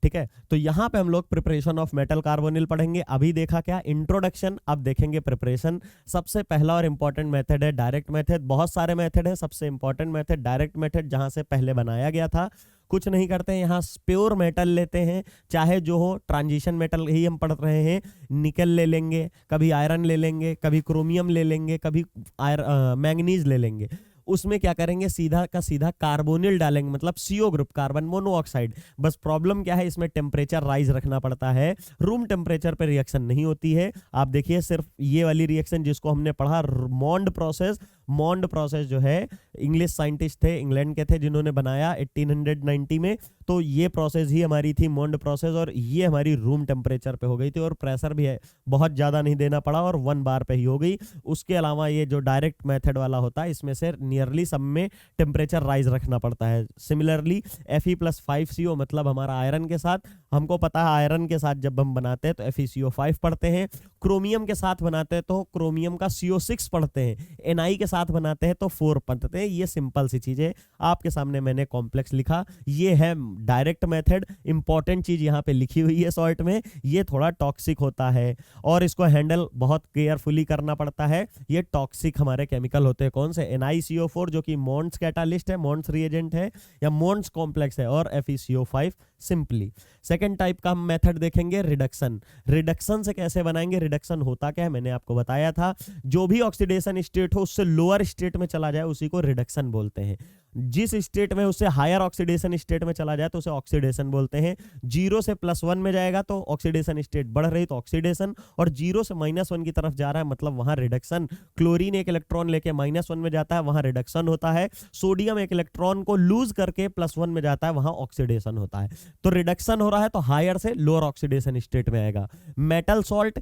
ठीक है, तो यहाँ पे हम लोग प्रिपरेशन ऑफ मेटल कार्बोनिल पढ़ेंगे। अभी देखा क्या इंट्रोडक्शन, अब देखेंगे प्रिपरेशन। सबसे पहला और इंपॉर्टेंट मेथड है डायरेक्ट मेथड। बहुत सारे मेथड है, सबसे इंपॉर्टेंट मेथड डायरेक्ट मेथड, जहां से पहले बनाया गया था। कुछ नहीं करते हैं, यहाँ प्योर मेटल लेते हैं, चाहे जो हो, ट्रांजिशन मेटल ही हम पढ़ रहे हैं। निकल ले लेंगे, कभी आयरन ले लेंगे, कभी क्रोमियम ले लेंगे, कभी मैंगनीज ले लेंगे। उसमें क्या करेंगे, सीधा का सीधा कार्बोनिल डालेंगे, मतलब सीओ ग्रुप, कार्बन मोनोऑक्साइड। बस प्रॉब्लम क्या है, इसमें टेम्परेचर राइज रखना पड़ता है, रूम टेम्परेचर पे रिएक्शन नहीं होती है। आप देखिए सिर्फ ये वाली रिएक्शन जिसको हमने पढ़ा, मॉन्ड प्रोसेस। मॉन्ड प्रोसेस जो है, इंग्लिश साइंटिस्ट थे, इंग्लैंड के थे, जिन्होंने बनाया 1890 में। तो ये प्रोसेस ही हमारी थी मॉन्ड प्रोसेस, और ये हमारी रूम टेम्परेचर पे हो गई थी, और प्रेशर भी है बहुत ज़्यादा नहीं देना पड़ा, और 1 बार पे ही हो गई। उसके अलावा ये जो डायरेक्ट मेथड वाला होता है, इसमें से नियरली सब में टेम्परेचर राइज रखना पड़ता है। सिमिलरली Fe+5CO, मतलब हमारा आयरन के साथ, हमको पता है आयरन के साथ जब हम बनाते हैं तो FeCO5 पढ़ते हैं, क्रोमियम के साथ बनाते हैं तो क्रोमियम का CO6 पढ़ते हैं, Na के साथ बनाते हैं तो 4 पढ़ते हैं। ये सिंपल सी चीज है, आपके सामने मैंने कॉम्प्लेक्स लिखा, ये है डायरेक्ट मेथड। इंपॉर्टेंट चीज यहाँ पे लिखी हुई है शॉर्ट में, ये थोड़ा टॉक्सिक होता है और इसको हैंडल बहुत केयरफुली करना पड़ता है। ये टॉक्सिक हमारे केमिकल होते हैं, कौन से, NiCO4 जो कि मॉन्ड्स कैटालिस्ट है, मॉन्ड्स रिएजेंट है, या मॉन्ड्स कॉम्प्लेक्स है, और FeCO5 सिंपली। सेकेंड टाइप का हम मेथड देखेंगे, रिडक्शन। रिडक्शन से कैसे बनाएंगे, रिडक्शन होता क्या है मैंने आपको बताया था, जो भी ऑक्सीडेशन स्टेट हो उससे लोअर लोअर स्टेट में चला जाए उसी को रिडक्शन बोलते हैं। जिस स्टेट में उससे हायर ऑक्सीडेशन स्टेट में चला जाए तो उसे ऑक्सीडेशन बोलते हैं। 0 से +1 में जाएगा तो ऑक्सीडेशन स्टेट बढ़ रही तो ऑक्सीडेशन, और 0 से -1 की तरफ जा रहा है मतलब वहां रिडक्शन। क्लोरीन एक इलेक्ट्रॉन लेके -1 में जाता है, वहां रिडक्शन होता है। सोडियम एक इलेक्ट्रॉन को लूज करके +1 में जाता है, वहां ऑक्सीडेशन होता है। तो रिडक्शन हो रहा है तो हायर से लोअर ऑक्सीडेशन स्टेट में आएगा। मेटल सॉल्ट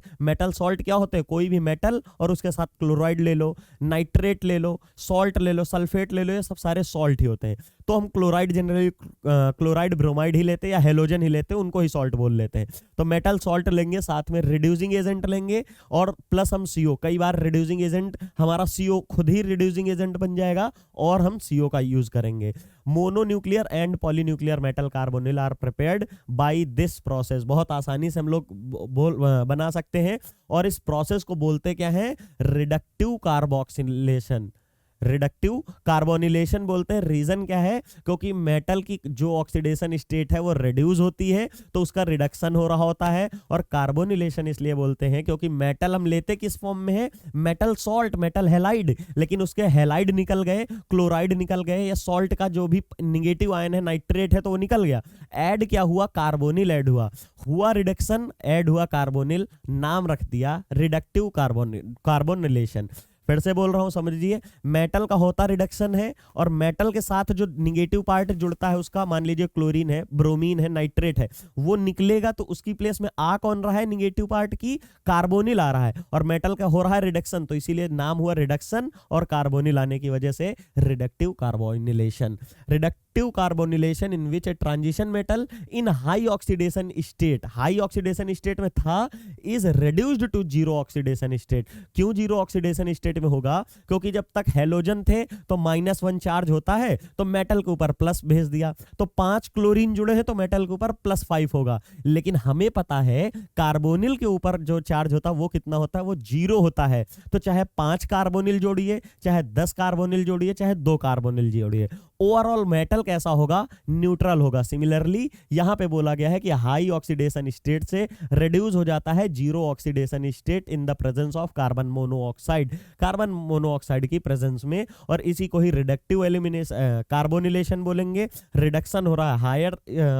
क्या होते हैं? कोई भी मेटल और उसके साथ क्लोराइड ले लो, नाइट्रेट ले लो, सॉल्ट ले लो, सल्फेट ले लो, ये सब सारे सॉल्ट ही होते हैं। तो हम क्लोराइड जनरली क्लोराइड ब्रोमाइड ही लेते हैं या हेलोजन ही लेते हैं, उनको ही सॉल्ट बोल लेते हैं। तो मेटल सॉल्ट लेंगे, साथ में रिड्यूसिंग एजेंट लेंगे और प्लस हम CO। कई बार रिड्यूसिंग एजेंट हमारा CO खुद ही रिड्यूसिंग एजेंट बन जाएगा और हम CO का यूज करेंगे। Mononuclear and polynuclear metal carbonyl are prepared by this process. बहुत आसानी से हम लोग बना सकते हैं और इस प्रोसेस को बोलते क्या है? Reductive carboxylation. रिडक्टिव कार्बोनिलेशन बोलते हैं। रीजन क्या है? क्योंकि मेटल की जो ऑक्सीडेशन स्टेट है वो रिड्यूस होती है तो उसका रिडक्शन हो रहा होता है। और कार्बोनिलेशन इसलिए बोलते हैं क्योंकि मेटल हम लेते किस फॉर्म में है? मेटल सॉल्ट, मेटल हेलाइड, लेकिन उसके हेलाइड निकल गए, क्लोराइड निकल गए, या सॉल्ट का जो भी निगेटिव आयन है, नाइट्रेट है, तो वो निकल गया। ऐड क्या हुआ? कार्बोनिल ऐड हुआ रिडक्शन, ऐड हुआ कार्बोनिल, नाम रख दिया रिडक्टिव कार्बोनिलेशन। फिर से बोल रहा हूं, समझिए। मेटल का होता रिडक्शन है और मेटल के साथ जो निगेटिव पार्ट जुड़ता है उसका, मान लीजिए क्लोरीन है, ब्रोमीन है, नाइट्रेट है, वो निकलेगा तो उसकी प्लेस में आ कौन रहा है? निगेटिव पार्ट की कार्बोनिल आ रहा है और मेटल का हो रहा है रिडक्शन, तो इसीलिए नाम हुआ रिडक्शन और कार्बोनिल आने की वजह से reductive carbonylation. Reductive carbonylation in which a transition metal in high oxidation state में था is reduced to 0 oxidation state. क्यों 0 ऑक्सीडेशन स्टेट में होगा? क्योंकि जब तक हेलोजन थे तो -1 चार्ज होता है तो मेटल के ऊपर प्लस भेज दिया, तो 5 क्लोरीन जुड़े हैं तो मेटल के ऊपर +5 होगा। लेकिन हमें पता है कार्बोनिल के ऊपर जो चार्ज होता है वो कितना होता है? वो 0 होता है। तो चाहे 5 कार्बोनिल जोड़िए, चाहे 10 कार्बोनिल जोड़िए, चाहे 2 कार्बोनिल जोड़िए, ओवरऑल मेटल कैसा होगा? न्यूट्रल होगा। सिमिलरली यहां पे बोला गया है कि हाई ऑक्सीडेशन स्टेट से रिड्यूस हो जाता है 0 oxidation state in the presence of carbon monoxide, carbon monoxide की प्रेजेंस में, और इसी को ही रिडक्टिव एलिमिनेशन कार्बोनिलेशन बोलेंगे। रिडक्शन हो रहा है, हायर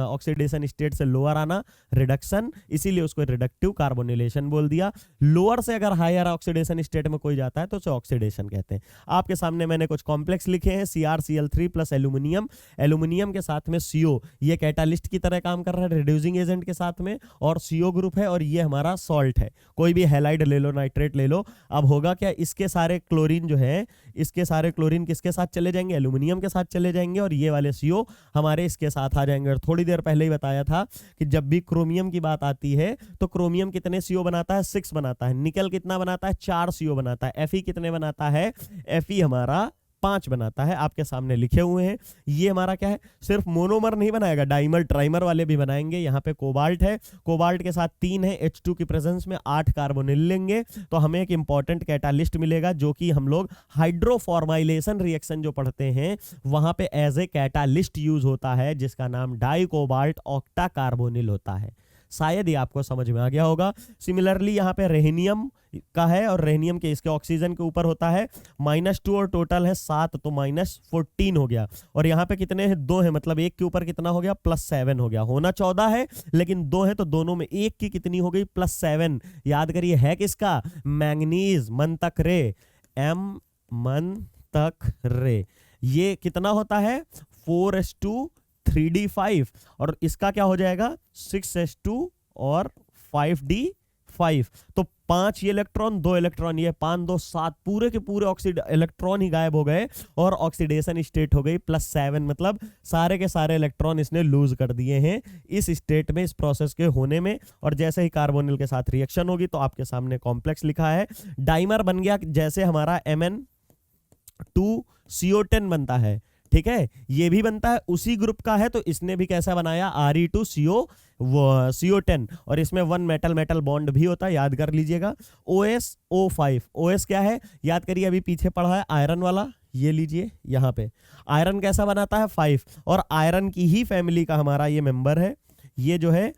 ऑक्सीडेशन स्टेट से लोअर आना, रिडक्शन, इसीलिए उसको रिडक्टिव कार्बोनिलेशन बोल दिया। लोअर से अगर हायर ऑक्सीडेशन स्टेट में कोई जाता है तो उसे ऑक्सीडेशन कहते हैं। आपके सामने मैंने कुछ कॉम्प्लेक्स लिखे हैं, CrCl3 प्लस एल्यूमिनियम, एल्यूमिनियम के साथ में CO, ये कैटालिस्ट की तरह काम कर रहा है रिड्यूसिंग एजेंट के साथ में, और CO ग्रुप है और ये हमारा सॉल्ट है। कोई भी हैलाइड ले लो, नाइट्रेट ले लो। अब होगा क्या? इसके सारे क्लोरीन जो है, इसके सारे क्लोरीन किसके साथ चले जाएंगे? एल्यूमिनियम के साथ चले जाएंगे, और ये वाले CO हमारे इसके साथ आ जाएंगे। और थोड़ी देर पहले ही बताया था कि जब भी क्रोमियम की बात आती है तो क्रोमियम कितने CO बनाता है? 6 बनाता है। निकल कितना बनाता है? 4 CO बनाता है। Fe कितने बनाता है? Fe हमारा 5 बनाता है, आपके सामने लिखे हुए हैं। ये हमारा क्या है? सिर्फ मोनोमर नहीं बनाएगा, डाइमर ट्राइमर वाले भी बनाएंगे। यहाँ पे कोबाल्ट है, कोबाल्ट के साथ 3 है, H2 की प्रेजेंस में 8 कार्बोनिल लेंगे तो हमें एक इंपॉर्टेंट कैटालिस्ट मिलेगा, जो कि हम लोग हाइड्रोफॉर्माइलेशन रिएक्शन जो पढ़ते हैं वहां पे एज ए कैटालिस्ट यूज होता है, जिसका नाम डाई कोबाल्ट ऑक्टा कार्बोनिल होता है। शायद ये आपको समझ में आ गया होगा। सिमिलरली यहाँ पे रेहनियम का है और रेहनियम के इसके ऑक्सीजन के ऊपर होता है -2 और टोटल है 7 तो -14 हो गया। और यहाँ पे कितने हैं? 2 है, मतलब एक के ऊपर कितना हो गया? +7 हो गया। होना 14 है लेकिन 2 है तो दोनों में एक की कितनी हो गई? +7। याद करिए है किसका? मैंगनीज, मंतक रे, M मंतक रे। ये कितना होता है? 4s2 3d5, और इसका क्या हो जाएगा? 6s2 और 5d5। तो 5 ये इलेक्ट्रॉन, 2 इलेक्ट्रॉन ये, 5 2 7, पूरे के पूरे इलेक्ट्रॉन ही गायब हो गए और ऑक्सीडेशन स्टेट हो गई +7, मतलब सारे के सारे इलेक्ट्रॉन इसने लूज कर दिए हैं इस स्टेट में, इस प्रोसेस के होने में। और जैसे ही कार्बोनिल के साथ रिएक्शन होगी तो आपके सामने कॉम्प्लेक्स लिखा है, डाइमर बन गया। जैसे हमारा Mn2CO10 बनता है, ठीक है, ये भी बनता है, उसी ग्रुप का है, तो इसने भी कैसा बनाया? Re2CO10, और इसमें 1 मेटल बॉन्ड भी होता है, याद कर लीजिएगा। OSO5, OS क्या है? याद करिए, अभी पीछे पढ़ा है आयरन वाला, ये लीजिए यहाँ पे। आयरन कैसा बनाता है? 5, और आयरन की ही फैमिली का हमारा ये मेंबर है, ये जो है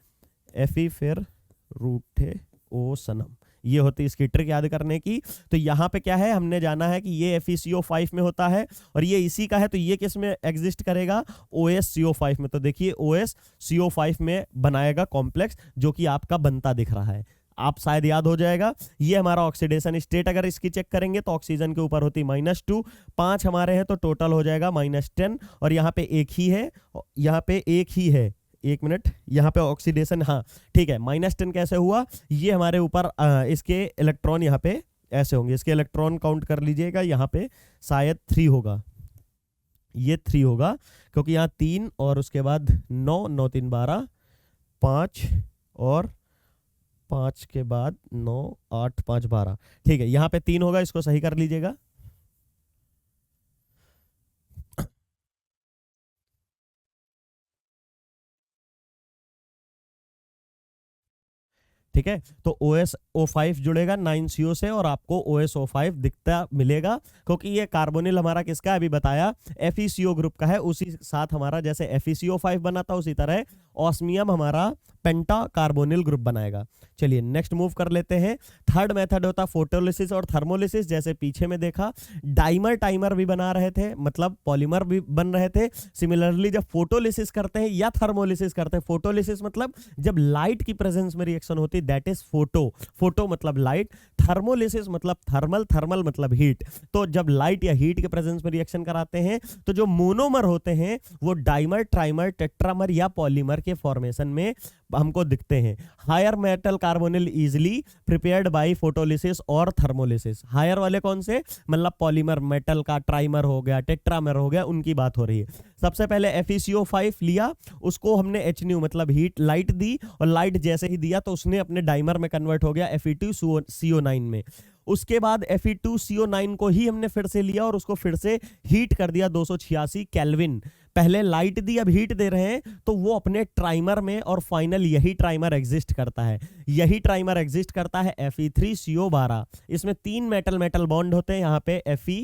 Fe फिर रूठे ओ सनम, ये होती है इसकी ट्रिक याद करने की। तो यहाँ पे क्या है, हमने जाना है कि ये FeCO5 में होता है और ये इसी का है, तो ये किस में एग्जिस्ट करेगा, OSCO5 में। तो देखिए OSCO5 में बनाएगा कॉम्प्लेक्स, जो कि आपका बनता दिख रहा है, आप शायद याद हो जाएगा। ये हमारा ऑक्सीडेशन स्टेट अगर इसकी चेक करेंगे तो ऑक्सीजन के ऊपर होती -2, 5 हमारे हैं तो टोटल हो जाएगा -10, और यहाँ पे एक ही है, यहाँ पे एक ही है, एक मिनट, यहाँ पे ऑक्सीडेशन, हाँ ठीक है, -10 कैसे हुआ, ये हमारे ऊपर इसके इलेक्ट्रॉन यहाँ पे ऐसे होंगे, इसके इलेक्ट्रॉन काउंट कर लीजिएगा, यहाँ पे शायद 3 होगा, ये 3 होगा, क्योंकि यहाँ 3 और उसके बाद 9, 9 3 12, 5 और 5 के बाद 9 8 5 12, ठीक है, यहाँ पे 3 होगा, इसको सही कर लीजिएगा। ठीक है, तो OSO5 जुड़ेगा 9CO से और आपको OSO5 दिखता मिलेगा, क्योंकि ये कार्बोनिल हमारा किसका है, अभी बताया FeCO ग्रुप का है, उसी साथ हमारा जैसे FeCO5 बना था उसी तरह ऑस्मियम हमारा पेंटा कार्बोनिल ग्रुप बनाएगा। चलिए नेक्स्ट मूव कर लेते हैं। थर्ड मेथड होता फोटोलिसिस और थर्मोलिसिस, जैसे पीछे में देखा डाइमर टाइमर भी बना रहे थे, मतलब पॉलीमर भी बन रहे थे। सिमिलरली जब फोटोलिसिस करते हैं या थर्मोलिसिस करते हैं, फोटोलिसिस मतलब जब लाइट की प्रेजेंस में रिएक्शन होती है, दैट इज फोटो मतलब लाइट, थर्मोलिसिस मतलब थर्मल मतलब हीट। तो जब लाइट या हीट के प्रेजेंस में रिएक्शन कराते हैं तो जो मोनोमर होते हैं वो डाइमर, ट्राइमर, टेट्रामर या पॉलीमर के फॉर्मेशन में हमको दिखते हैं। Higher metal carbonyl easily prepared by photolysis और थर्मोलिसिस। हायर वाले कौन से, मतलब पॉलीमर, मेटल का ट्राइमर हो गया, टेट्रामर हो गया, उनकी बात हो रही है। सबसे पहले FeCO5 लिया, उसको हमने HNu मतलब हीट लाइट दी, और लाइट जैसे ही दिया तो उसने अपने डाइमर में कन्वर्ट हो गया Fe2CO9 में। उसके बाद Fe2CO9 को ही हमने फिर से लिया और उसको फिर से हीट कर दिया 286 केल्विन। पहले लाइट दी, अब हीट दे रहे हैं, तो वो अपने ट्राइमर में, और फाइनल यही ट्राइमर एग्जिस्ट करता है, यही ट्राइमर एग्जिस्ट करता है Fe3CO12। इसमें 3 मेटल बॉन्ड होते हैं, यहाँ पे Fe,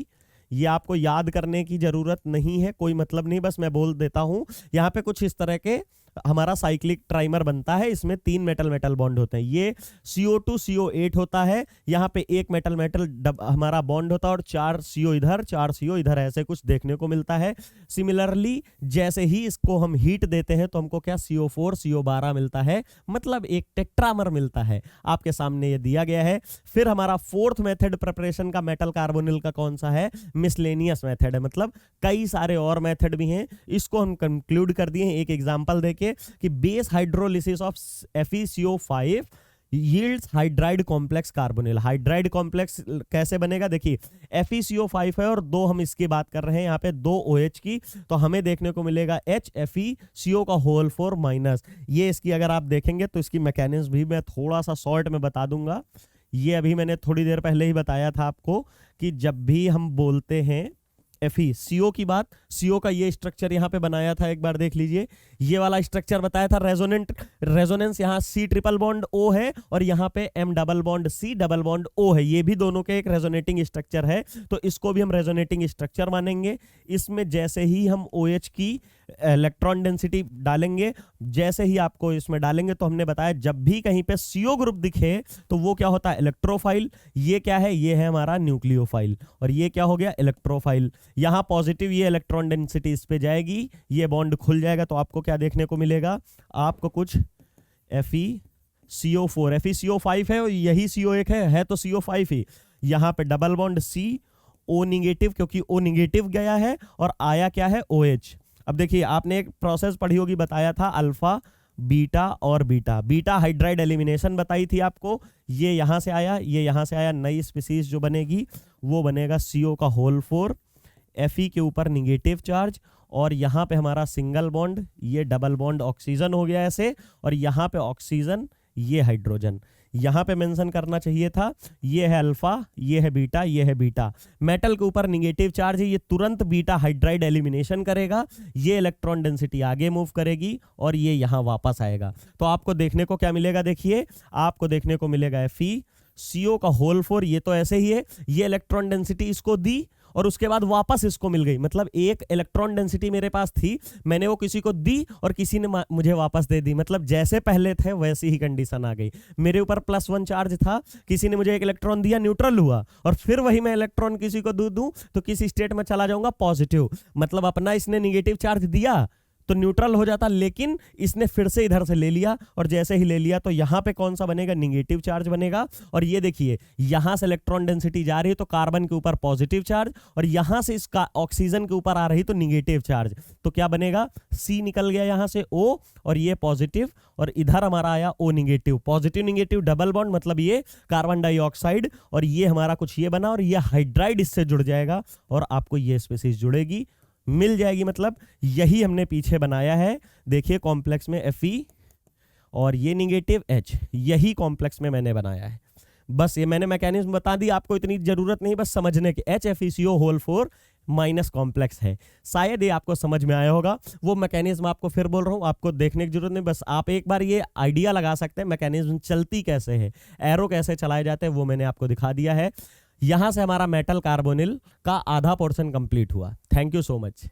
ये आपको याद करने की जरूरत नहीं है, कोई मतलब नहीं, बस मैं बोल देता हूं। यहाँ पे कुछ इस तरह के हमारा साइक्लिक ट्राइमर बनता है, इसमें 3 मेटल बॉन्ड होते हैं। ये CO2 CO8 होता है, यहाँ पे एक मेटल हमारा बॉन्ड होता है, और 4 CO इधर 4 CO इधर, ऐसे कुछ देखने को मिलता है। सिमिलरली जैसे ही इसको हम हीट देते हैं तो हमको क्या CO4 CO12 मिलता है, मतलब एक टेट्रामर मिलता है, आपके सामने ये दिया गया है। फिर हमारा फोर्थ मेथड प्रिपरेशन का मेटल कार्बोनिल का कौन सा है, मिसलेनियस मेथड है, मतलब कई सारे और मेथड भी हैं, इसको हम कंक्लूड कर दिए हैं एक एग्जांपल देके कि base hydrolysis of FeCO5 yields hydride complex carbonyl. Hydride complex कैसे बनेगा, देखिए FeCO5 है और 2 हम इसकी बात कर रहे हैं, यहाँ पे 2 OH की, तो हमें देखने को मिलेगा H FeCO का होल 4 माइनस। ये इसकी अगर आप देखेंगे तो इसकी मैकेनिज्म भी मैं थोड़ा सा शॉर्ट में बता दूंगा। ये अभी मैंने थोड़ी देर पहले ही बताया था आपको कि जब भी हम बोलते हैं FeCO की बात, CO का ये स्ट्रक्चर यहाँ पे बनाया था, एक बार देख लीजिए, ये वाला स्ट्रक्चर बताया था रेजोनेंस, यहाँ C ट्रिपल बॉन्ड O है और यहाँ पे M double bond C double bond O है, ये भी दोनों के एक रेजोनेटिंग स्ट्रक्चर है, तो इसको भी हम रेजोनेटिंग स्ट्रक्चर मानेंगे। इसमें जैसे ही हम OH की इलेक्ट्रॉन डेंसिटी डालेंगे, जैसे ही आपको इसमें डालेंगे, तो हमने बताया जब भी कहीं पे CO ग्रुप दिखे तो वो क्या होता है, इलेक्ट्रोफाइल। ये क्या है, ये है हमारा न्यूक्लियोफाइल, और ये क्या हो गया, इलेक्ट्रोफाइल। यहाँ पॉजिटिव ये इलेक्ट्रॉन डेंसिटी इस पे जाएगी, ये बॉन्ड खुल जाएगा, तो आपको क्या देखने को मिलेगा, आपको कुछ FeCO4 FeCO5 है और यही CO1 है तो CO5 ही। यहाँ पे double bond C O negative, क्योंकि O निगेटिव गया है और आया क्या है OH। अब देखिए आपने एक प्रोसेस पढ़ी होगी, बताया था अल्फा बीटा और बीटा हाइड्राइड एलिमिनेशन बताई थी आपको। ये यहाँ से आया, ये यहाँ से आया, नई स्पीसीज जो बनेगी वो बनेगा CO का होल 4, Fe के ऊपर निगेटिव चार्ज, और यहाँ पे हमारा सिंगल बॉन्ड, ये डबल बॉन्ड ऑक्सीजन हो गया ऐसे, और यहाँ पे ऑक्सीजन, ये हाइड्रोजन। यहाँ पे मेंशन करना चाहिए था, ये है अल्फा, ये है बीटा, ये है बीटा। मेटल के ऊपर निगेटिव चार्ज है, ये तुरंत बीटा हाइड्राइड एलिमिनेशन करेगा, ये इलेक्ट्रॉन डेंसिटी आगे मूव करेगी और ये यहाँ वापस आएगा। तो आपको देखने को क्या मिलेगा, देखिए आपको देखने को मिलेगा FeCO का होल 4, ये तो ऐसे ही है, ये इलेक्ट्रॉन डेंसिटी इसको दी और उसके बाद वापस इसको मिल गई, मतलब एक इलेक्ट्रॉन डेंसिटी मेरे पास थी, मैंने वो किसी को दी और किसी ने मुझे वापस दे दी, मतलब जैसे पहले थे वैसी ही कंडीशन आ गई। मेरे ऊपर +1 चार्ज था, किसी ने मुझे एक इलेक्ट्रॉन दिया, न्यूट्रल हुआ, और फिर वही मैं इलेक्ट्रॉन किसी को दूं तो किस स्टेट में चला जाऊंगा, पॉजिटिव। मतलब अपना इसने निगेटिव चार्ज दिया तो न्यूट्रल हो जाता, लेकिन इसने फिर से इधर से ले लिया, और जैसे ही ले लिया तो यहां पे कौन सा बनेगा, निगेटिव चार्ज बनेगा। और ये देखिए यहां से इलेक्ट्रॉन डेंसिटी जा रही है तो कार्बन के ऊपर पॉजिटिव चार्ज, और यहां से इसका ऑक्सीजन के ऊपर आ रही तो निगेटिव चार्ज, तो क्या बनेगा, C निकल गया यहां से O, और ये पॉजिटिव, और इधर हमारा आया O negative. Positive negative double bond, मतलब ये कार्बन डाइऑक्साइड, और ये हमारा कुछ ये बना, और ये हाइड्राइड इससे जुड़ जाएगा, और आपको ये स्पीशीज जुड़ेगी, मिल जाएगी। मतलब यही हमने पीछे बनाया है, देखिए कॉम्प्लेक्स में Fe और ये निगेटिव H, यही कॉम्प्लेक्स में मैंने बनाया है। बस ये मैंने मैकेनिज्म बता दी, आपको इतनी जरूरत नहीं बस समझने की। HFeCO4 माइनस कॉम्प्लेक्स है, शायद ये आपको समझ में आया होगा। वो मैकेनिज्म आपको फिर बोल रहा हूँ, आपको देखने की जरूरत नहीं, बस आप एक बार ये आइडिया लगा सकते हैं मैकेनिज्म चलती कैसे है, एरो कैसे चलाए जाते हैं, वो मैंने आपको दिखा दिया है। यहां से हमारा मेटल कार्बोनिल का आधा पोर्शन कंप्लीट हुआ। Thank you so much.